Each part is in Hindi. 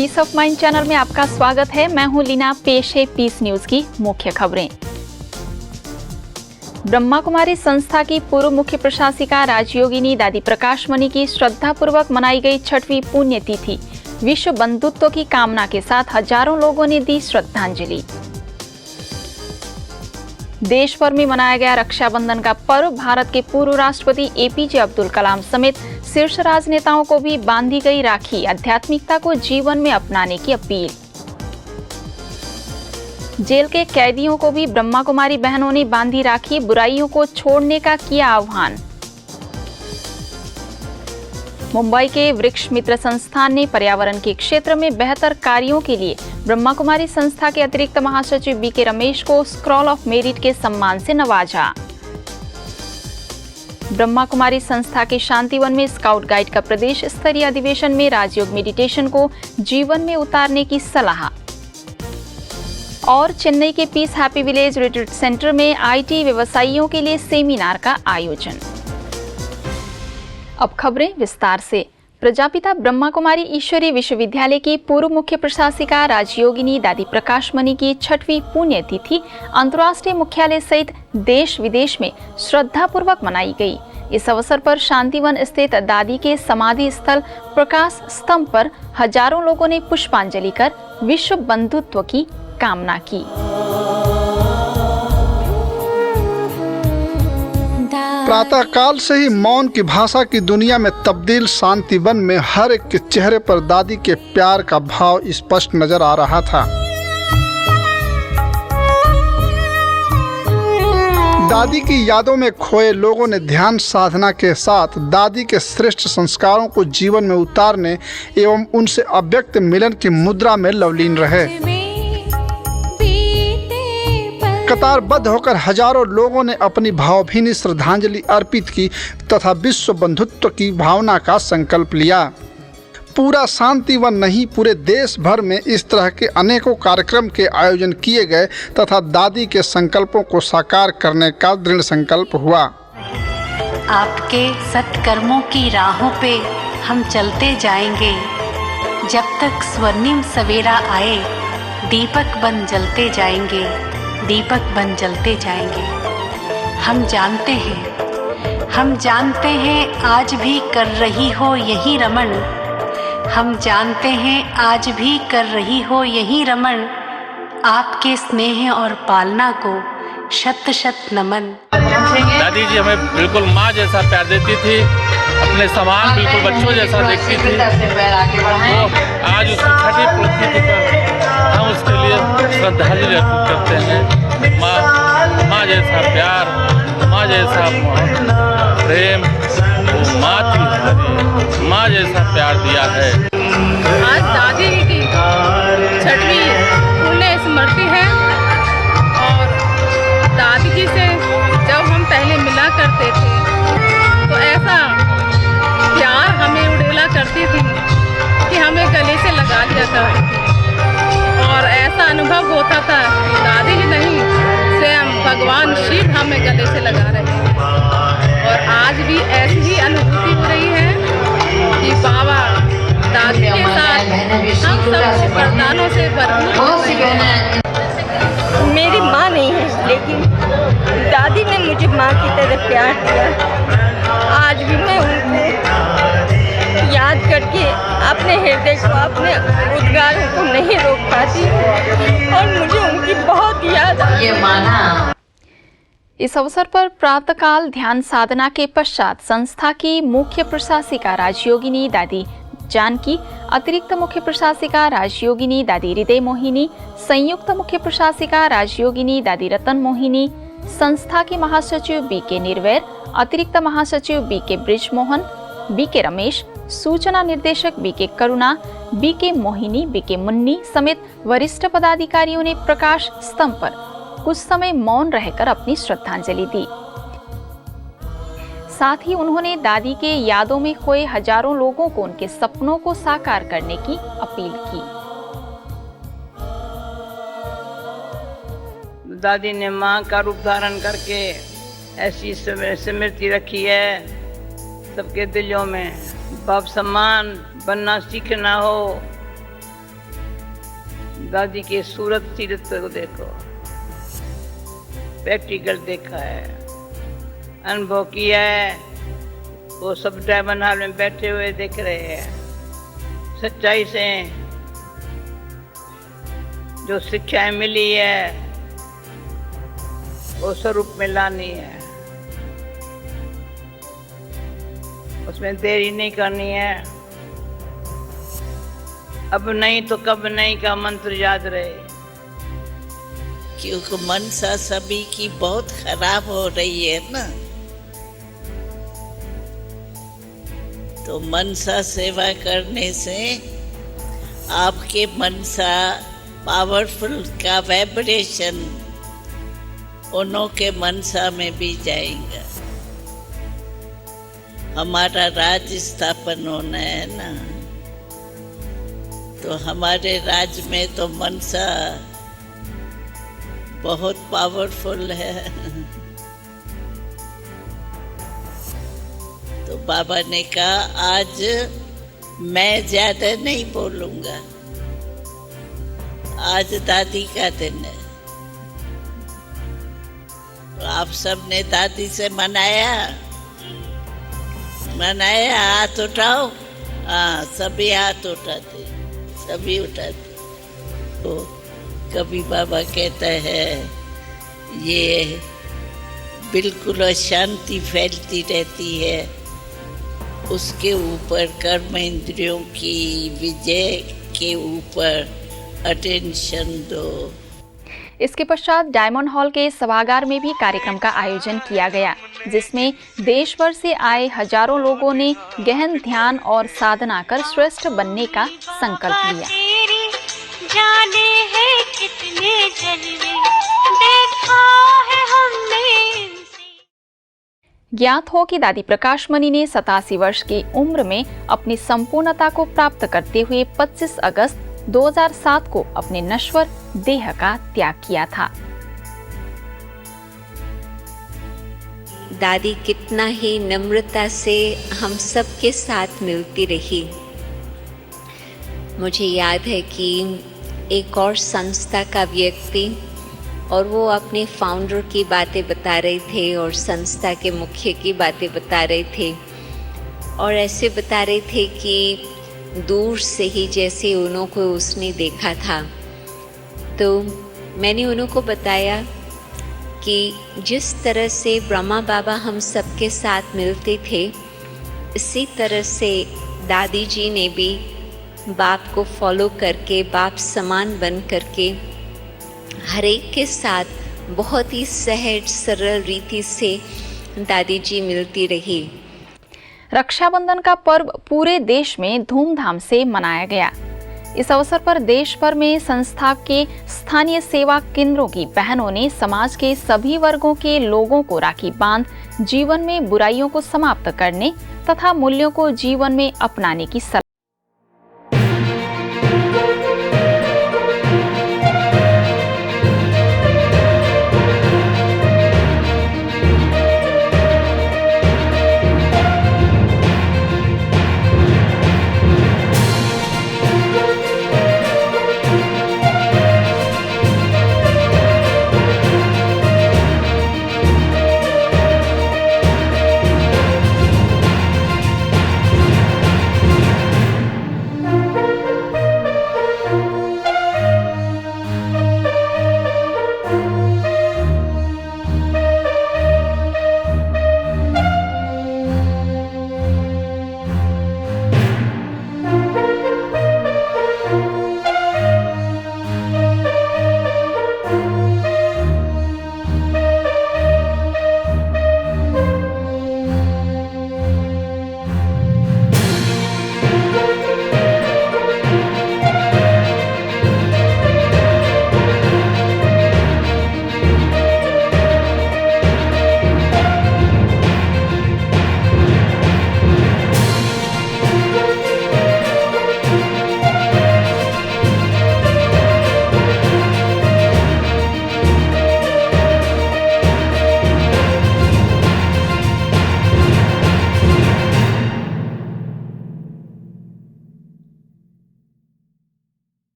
पीस ऑफ माइंड चैनल में आपका स्वागत है। मैं हूं लीना। पेश है पीस न्यूज की मुख्य खबरें। ब्रह्मा कुमारी संस्था की पूर्व मुख्य प्रशासिका राजयोगिनी दादी प्रकाश मणि की श्रद्धापूर्वक मनाई गई 6वीं पुण्यतिथि। विश्व बंधुत्व की कामना के साथ हजारों लोगों ने दी श्रद्धांजलि। देश भर में मनाया गया रक्षाबंधन का पर्व। भारत के पूर्व राष्ट्रपति एपीजे अब्दुल कलाम समेत शीर्ष राजनेताओं को भी बांधी गई राखी। आध्यात्मिकता को जीवन में अपनाने की अपील। जेल के कैदियों को भी ब्रह्मा कुमारी बहनों ने बांधी राखी। बुराइयों को छोड़ने का किया आह्वान। मुंबई के वृक्ष मित्र संस्थान ने पर्यावरण के क्षेत्र में बेहतर कार्यों के लिए ब्रह्मा कुमारी संस्था के अतिरिक्त महासचिव बीके रमेश को स्क्रॉल ऑफ मेरिट के सम्मान से नवाजा। ब्रह्मा कुमारी संस्था के शांतिवन में स्काउट गाइड का प्रदेश स्तरीय अधिवेशन में राजयोग मेडिटेशन को जीवन में उतारने की सलाह। और चेन्नई के peace happy village retreat centre में आईटी व्यवसायियों के लिए सेमिनार का आयोजन। अब खबरें विस्तार से। प्रजापिता ब्रह्मा कुमारी ईश्वरी विश्वविद्यालय की पूर्व मुख्य प्रशासिका राजयोगिनी दादी प्रकाश मणि की 6वीं पुण्यतिथि अंतर्राष्ट्रीय मुख्यालय सहित देश विदेश में श्रद्धापूर्वक मनाई गई। इस अवसर पर शांतिवन स्थित दादी के समाधि स्थल प्रकाश स्तंभ पर हजारों लोगों ने पुष्पांजलि कर विश्व बंधुत्व की कामना की। प्रातः काल से ही मौन की भाषा की दुनिया में तब्दील शांतिवन में हर एक के चेहरे पर दादी के प्यार का भाव स्पष्ट नजर आ रहा था। दादी की यादों में खोए लोगों ने ध्यान साधना के साथ दादी के श्रेष्ठ संस्कारों को जीवन में उतारने एवं उनसे अव्यक्त मिलन की मुद्रा में लवलीन रहे। कतारबद्ध होकर हजारों लोगों ने अपनी भावभीनी श्रद्धांजलि अर्पित की तथा विश्व बंधुत्व की भावना का संकल्प लिया। पूरा शांतिवन नहीं, पूरे देश भर में इस तरह के अनेकों कार्यक्रम के आयोजन किए गए तथा दादी के संकल्पों को साकार करने का दृढ़ संकल्प हुआ। आपके सत्कर्मों की राहों पे हम चलते जाएंगे। जब तक स्वर्णिम सवेरा आए दीपक बन जलते जाएंगे, दीपक बन जलते जाएंगे। हम जानते हैं आज भी कर रही हो यही रमण। हम जानते हैं आज भी कर रही हो यही रमण। आपके स्नेह और पालना को शत शत नमन। दादी जी हमें बिल्कुल माँ जैसा प्यार देती थी, अपने समान बिल्कुल बच्चों जैसा देखती थी। तो आज उसकी 6वीं पुण्यतिथि पर हम उसके लिए श्रद्धांजलि अर्पित करते हैं। माँ जैसा प्यार, माँ जैसा प्रेम वो माँ थी, माँ जैसा प्यार दिया है। आज दादी की 6वीं पुण्य स्मृति है और दादी जी से जब हम पहले मिला करते थे तो ऐसा प्यार हमें उड़ेला करती थी कि हमें गले से लगा लिया करती थी और ऐसा अनुभव होता था कि दादी जी नहीं, स्वयं भगवान शिव हमें गले से लगा रहे हैं। और आज भी ऐसी ही अनुभूति हो रही है कि बाबा दादी के साथ हम सब वरदानों से भरपूर हैं। मेरी माँ नहीं है लेकिन दादी ने मुझे माँ की तरह प्यार दिया। आज भी मैं उनको याद करके अपने हृदय को, अपने उद्गारों को नहीं रोक पाती और मुझे उनकी बहुत याद आती है। इस अवसर पर प्रातःकाल ध्यान साधना के पश्चात संस्था की मुख्य प्रशासिका राजयोगिनी दादी जानकी, अतिरिक्त मुख्य प्रशासिका राजयोगिनी दादी हृदय मोहिनी, संयुक्त मुख्य प्रशासिका राजयोगिनी दादी रतन मोहिनी, संस्था के महासचिव बीके निर्वैर, अतिरिक्त महासचिव बीके ब्रिजमोहन, बीके रमेश, सूचना निर्देशक बीके करुणा, बीके मोहिनी, बीके मुन्नी समेत वरिष्ठ पदाधिकारियों ने प्रकाश स्तंभ पर कुछ समय मौन रहकर अपनी श्रद्धांजलि दी। साथ ही उन्होंने दादी के यादों में खोए हजारों लोगों को उनके सपनों को साकार करने की अपील की। दादी ने माँ का रूप धारण करके ऐसी स्मृति रखी है सबके दिलों में। बाप सम्मान बनना सीखना हो दादी की सूरत सीरत को देखो, प्रैक्टिकल देखा है, अनुभव किया है। वो सब डायमंड हॉल में बैठे हुए देख रहे हैं। सच्चाई से जो शिक्षाएं मिली है वो स्वरूप में लानी है, उसमें देरी नहीं करनी है। अब नहीं तो कब नहीं का मंत्र याद रहे, क्योंकि मनसा सभी की बहुत खराब हो रही है ना, तो मनसा सेवा करने से आपके मनसा पावरफुल का वाइब्रेशन उन्हों के मनसा में भी जाएगा। हमारा राज स्थापन होना है ना, तो हमारे राज में तो मनसा बहुत पावरफुल है। तो बाबा ने कहा आज मैं ज्यादा नहीं बोलूंगा, आज दादी का दिन है। तो आप सबने दादी से मनाया, हाथ उठाओ। हाँ, सभी हाथ उठाते, सभी उठाते। तो कभी बाबा कहता है ये बिल्कुल अशांति फैलती रहती है, उसके ऊपर कर्म इंद्रियों की विजय के ऊपर अटेंशन दो। इसके पश्चात डायमंड हॉल के सभागार में भी कार्यक्रम का आयोजन किया गया, जिसमें देश भर से आए हजारों लोगों ने गहन ध्यान और साधना कर श्रेष्ठ बनने का संकल्प लिया। जाने हैं कितने जलवे देखा है हमने इनसे। ज्ञात हो कि दादी प्रकाशमणि ने 87 वर्ष की उम्र में अपनी संपूर्णता को प्राप्त करते हुए 25 अगस्त 2007 को अपने नश्वर देह का त्याग किया था। दादी कितना ही नम्रता से हम सब के साथ मिलती रही। मुझे याद है कि एक और संस्था का व्यक्ति और वो अपने फाउंडर की बातें बता रहे थे और संस्था के मुख्य की बातें बता रहे थे, और ऐसे बता रहे थे कि दूर से ही जैसे उन्हों को उसने देखा था। तो मैंने उन्हों को बताया कि जिस तरह से ब्रह्मा बाबा हम सबके साथ मिलते थे, इसी तरह से दादी जी ने भी बाप को फॉलो करके, बाप समान बन करके हर एक के साथ बहुत ही सहज सरल रीति से दादी जी मिलती रही। रक्षाबंधन का पर्व पूरे देश में धूमधाम से मनाया गया। इस अवसर पर देश भर में संस्था के स्थानीय सेवा केंद्रों की बहनों ने समाज के सभी वर्गों के लोगों को राखी बांध जीवन में बुराइयों को समाप्त करने तथा मूल्यों को जीवन में अपनाने की सलाह।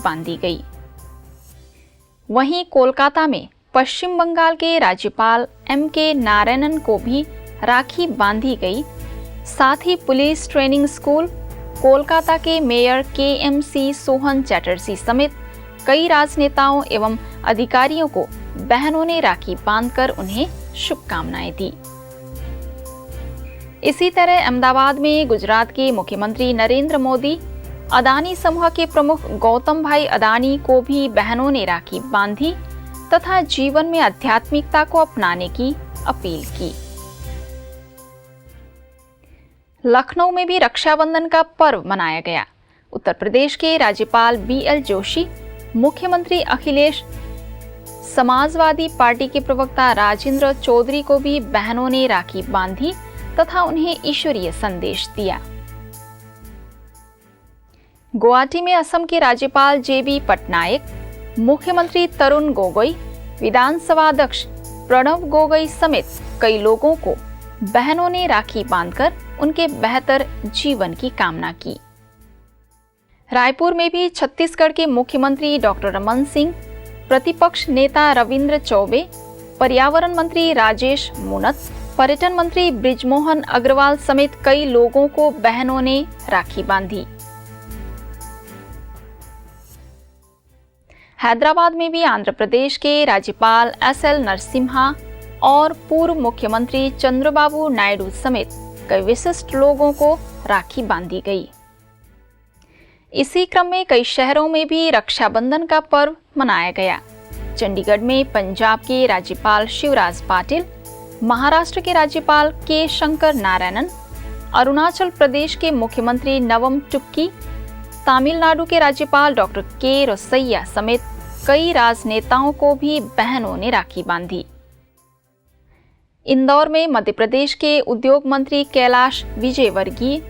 बांधी गई। वहीं कोलकाता में पश्चिम बंगाल के राज्यपाल M.K. नारायणन को भी राखी बांधी गई। साथ ही पुलिस ट्रेनिंग स्कूल, कोलकाता के मेयर KMC सोहन चैटर्जी समेत कई राजनेताओं एवं अधिकारियों को बहनों ने राखी बांधकर उन्हें शुभकामनाएं दी। इसी तरह अहमदाबाद में गुजरात के मुख्यमंत्री नरेंद्र मोदी, अदानी समूह के प्रमुख गौतम भाई अदानी को भी बहनों ने राखी बांधी तथा जीवन में आध्यात्मिकता को अपनाने की अपील की। लखनऊ में भी रक्षाबंधन का पर्व मनाया गया। उत्तर प्रदेश के राज्यपाल BL जोशी, मुख्यमंत्री अखिलेश, समाजवादी पार्टी के प्रवक्ता राजेंद्र चौधरी को भी बहनों ने राखी बांधी तथा उन्हें ईश्वरीय संदेश दिया। गुवाहाटी में असम के राज्यपाल JB पटनायक, मुख्यमंत्री तरुण गोगोई, विधानसभा अध्यक्ष प्रणव गोगोई समेत कई लोगों को बहनों ने राखी बांधकर उनके बेहतर जीवन की कामना की। रायपुर में भी छत्तीसगढ़ के मुख्यमंत्री डॉक्टर रमन सिंह, प्रतिपक्ष नेता रविंद्र चौबे, पर्यावरण मंत्री राजेश मूणत, पर्यटन मंत्री बृजमोहन अग्रवाल समेत कई लोगों को बहनों ने राखी बांधी। हैदराबाद में भी आंध्र प्रदेश के राज्यपाल SL नरसिम्हा और पूर्व मुख्यमंत्री चंद्रबाबू नायडू समेत कई विशिष्ट लोगों को राखी बांधी गई। इसी क्रम में कई शहरों में भी रक्षाबंधन का पर्व मनाया गया। चंडीगढ़ में पंजाब के राज्यपाल शिवराज पाटिल, महाराष्ट्र के राज्यपाल K शंकर नारायणन, अरुणाचल प्रदेश के मुख्यमंत्री नवम टुक्की, तमिलनाडु के राज्यपाल डॉक्टर K रोसैया समेत कई राजनेताओं को भी बहनों ने राखी बांधी। इंदौर में मध्य प्रदेश के उद्योग मंत्री कैलाश विजयवर्गीय,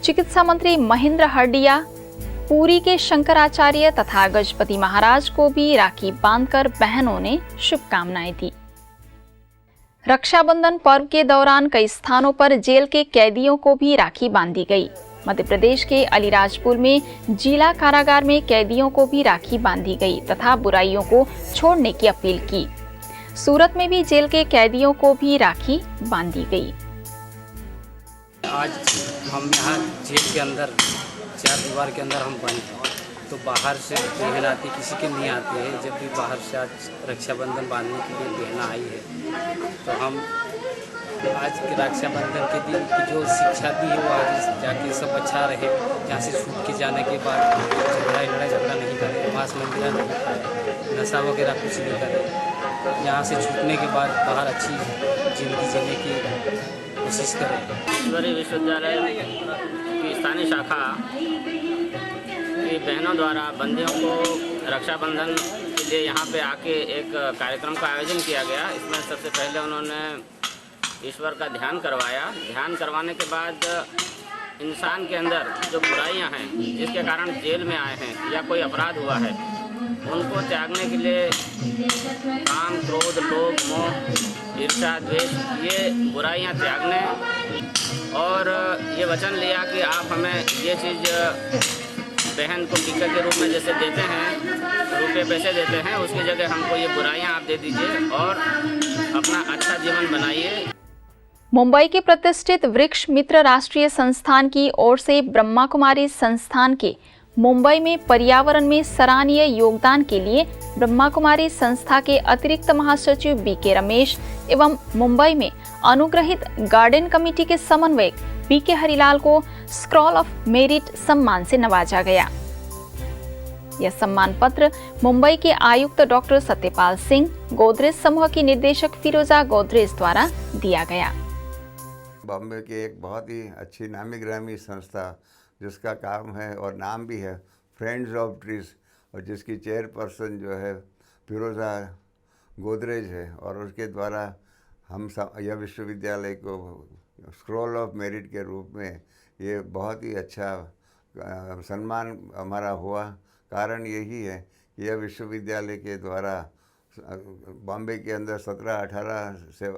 चिकित्सा मंत्री महेंद्र हरडिया, पुरी के शंकराचार्य तथा गजपति महाराज को भी राखी बांधकर बहनों ने शुभकामनाएं दी। रक्षाबंधन पर्व के दौरान कई स्थानों पर जेल के कैदियों को भी राखी बांधी गई। मध्य प्रदेश के अलीराजपुर में जिला कारागार में कैदियों को भी राखी बांधी गई तथा बुराइयों को छोड़ने की अपील की। सूरत में भी जेल के कैदियों को भी राखी बांधी गई। आज हम यहाँ जेल के अंदर 4 दीवार के अंदर हम बंद हैं, तो बाहर से बहन आती किसी के नहीं आती है। जब भी बाहर से आज रक्षाबंधन बांधने के लिए बहना आई है, तो हम आज के रक्षाबंधन के दिन की जो शिक्षा दी है वो आज जाके सब अच्छा रहे। यहाँ से छूट के जाने के बाद लड़ाई झगड़ा नहीं करे, मांस मंदिर नहीं खाए, नशा वगैरह कुछ नहीं करे। यहाँ से छूटने के बाद बाहर अच्छी जिंदगी जीने की कोशिश करें। ईश्वरीय विश्वविद्यालय की स्थानीय शाखा की बहनों द्वारा बंदियों को रक्षाबंधन के लिए यहाँ पे आके एक कार्यक्रम का आयोजन किया गया। इसमें सबसे पहले उन्होंने ईश्वर का ध्यान करवाया। ध्यान करवाने के बाद इंसान के अंदर जो बुराइयां हैं, जिसके कारण जेल में आए हैं या कोई अपराध हुआ है, उनको त्यागने के लिए काम, क्रोध, लोभ, मोह, ईर्ष्या, द्वेष, ये बुराइयां त्यागने और ये वचन लिया कि आप हमें ये चीज़ बहन को टीका के रूप में जैसे देते हैं, रुपये पैसे देते हैं, उसकी जगह हमको ये बुराइयां आप दे दीजिए और अपना अच्छा जीवन बनाइए। मुंबई के प्रतिष्ठित वृक्ष मित्र राष्ट्रीय संस्थान की ओर से ब्रह्मा कुमारी संस्थान के मुंबई में पर्यावरण में सराहनीय योगदान के लिए ब्रह्मा कुमारी संस्था के अतिरिक्त महासचिव BK रमेश एवं मुंबई में अनुग्रहित गार्डन कमेटी के समन्वयक BK हरिलाल को स्क्रॉल ऑफ मेरिट सम्मान से नवाजा गया। यह सम्मान पत्र मुंबई के आयुक्त डॉक्टर सत्यपाल सिंह, गोदरेज समूह की निदेशक फिरोजा गोदरेज द्वारा दिया गया। बॉम्बे की एक बहुत ही अच्छी नामी ग्रामी संस्था जिसका काम है और नाम भी है फ्रेंड्स ऑफ ट्रीज, और जिसकी चेयरपर्सन जो है फिरोजा गोदरेज है, और उसके द्वारा हम यह विश्वविद्यालय को स्क्रॉल ऑफ मेरिट के रूप में ये बहुत ही अच्छा सम्मान हमारा हुआ। कारण यही है कि यह विश्वविद्यालय के द्वारा बॉम्बे के अंदर 17-18 से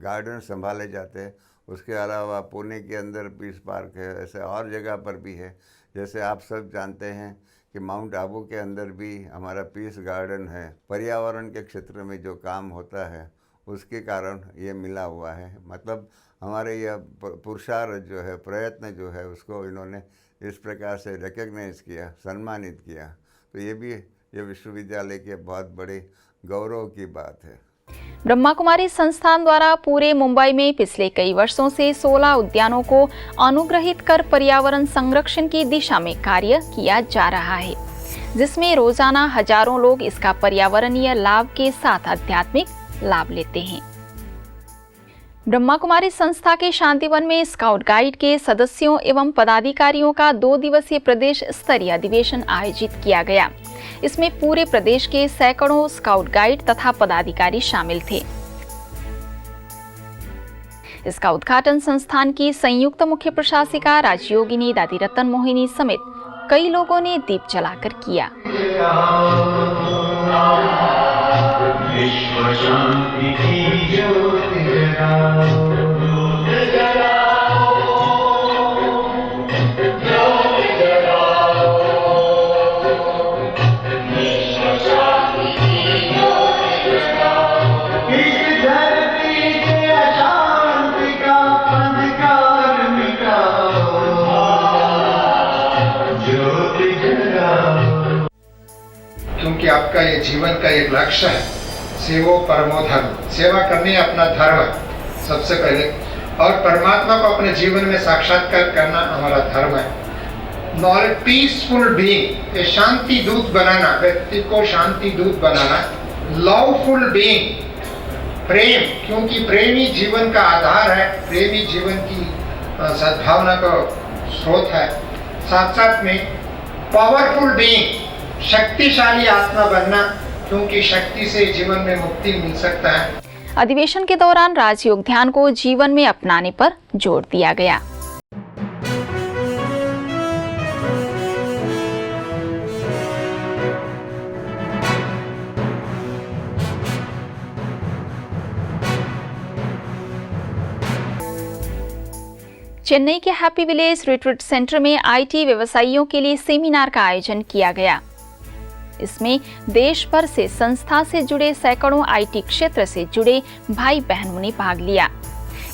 गार्डन संभाले जाते हैं। उसके अलावा पुणे के अंदर पीस पार्क है, ऐसे और जगह पर भी है। जैसे आप सब जानते हैं कि माउंट आबू के अंदर भी हमारा पीस गार्डन है, पर्यावरण के क्षेत्र में जो काम होता है उसके कारण ये मिला हुआ है। मतलब हमारे यह पुरुषार्थ जो है, प्रयत्न जो है, उसको इन्होंने इस प्रकार से रिकग्नाइज़ किया, सम्मानित किया, तो ये विश्वविद्यालय के बहुत बड़े गौरव की बात है। ब्रह्मा कुमारी संस्थान द्वारा पूरे मुंबई में पिछले कई वर्षों से 16 उद्यानों को अनुग्रहित कर पर्यावरण संरक्षण की दिशा में कार्य किया जा रहा है, जिसमें रोजाना हजारों लोग इसका पर्यावरणीय लाभ के साथ आध्यात्मिक लाभ लेते हैं। ब्रह्मा कुमारी संस्था के शांतिवन में स्काउट गाइड के सदस्यों एवं पदाधिकारियों का 2 दिवसीय प्रदेश स्तरीय अधिवेशन आयोजित किया गया। इसमें पूरे प्रदेश के सैकड़ों स्काउट गाइड तथा पदाधिकारी शामिल थे। इसका उद्घाटन संस्थान की संयुक्त मुख्य प्रशासिका राजयोगिनी दादी रतन मोहिनी समेत कई लोगों ने दीप जलाकर किया। क्योंकि आपका ये जीवन का एक लक्ष्य है, सेवो परमो धर्म, सेवा करनी अपना धर्म है सबसे पहले, और परमात्मा को अपने जीवन में साक्षात्कार करना हमारा धर्म है। नॉलेज, पीसफुल बीइंग, ये शांति दूत बनाना, व्यक्ति को शांति दूत बनाना। लवफुल बीइंग, प्रेम, क्योंकि प्रेम ही जीवन का आधार है, प्रेम ही जीवन की सद्भावना का स्रोत है। साथ साथ में पावरफुल बीइंग, शक्तिशाली आत्मा बनना, क्योंकि शक्ति से जीवन में मुक्ति मिल सकता है। अधिवेशन के दौरान राजयोग ध्यान को जीवन में अपनाने पर जोर दिया गया। चेन्नई के हैप्पी विलेज रिट्रीट सेंटर में आईटी व्यवसायियों के लिए सेमिनार का आयोजन किया गया। इसमें देश भर से संस्था से जुड़े सैकड़ों आईटी क्षेत्र से जुड़े भाई बहनों ने भाग लिया।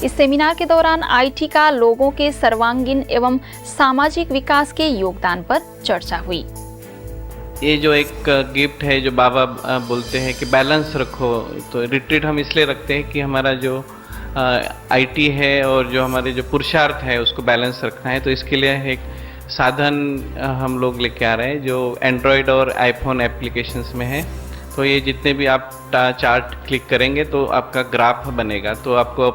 इस सेमिनार के दौरान आईटी का लोगों के सर्वांगीण एवं सामाजिक विकास के योगदान पर चर्चा हुई। ये जो एक गिफ्ट है जो बाबा बोलते हैं कि बैलेंस रखो, तो रिट्रीट हम इसलिए रखते हैं कि हमारा जो आईटी है और जो हमारे जो पुरुषार्थ है उसको बैलेंस रखना है। तो इसके लिए एक साधन हम लोग लेके आ रहे हैं जो एंड्रॉयड और आईफोन एप्लीकेशंस में है। तो ये जितने भी आप चार्ट क्लिक करेंगे तो आपका ग्राफ बनेगा, तो आपको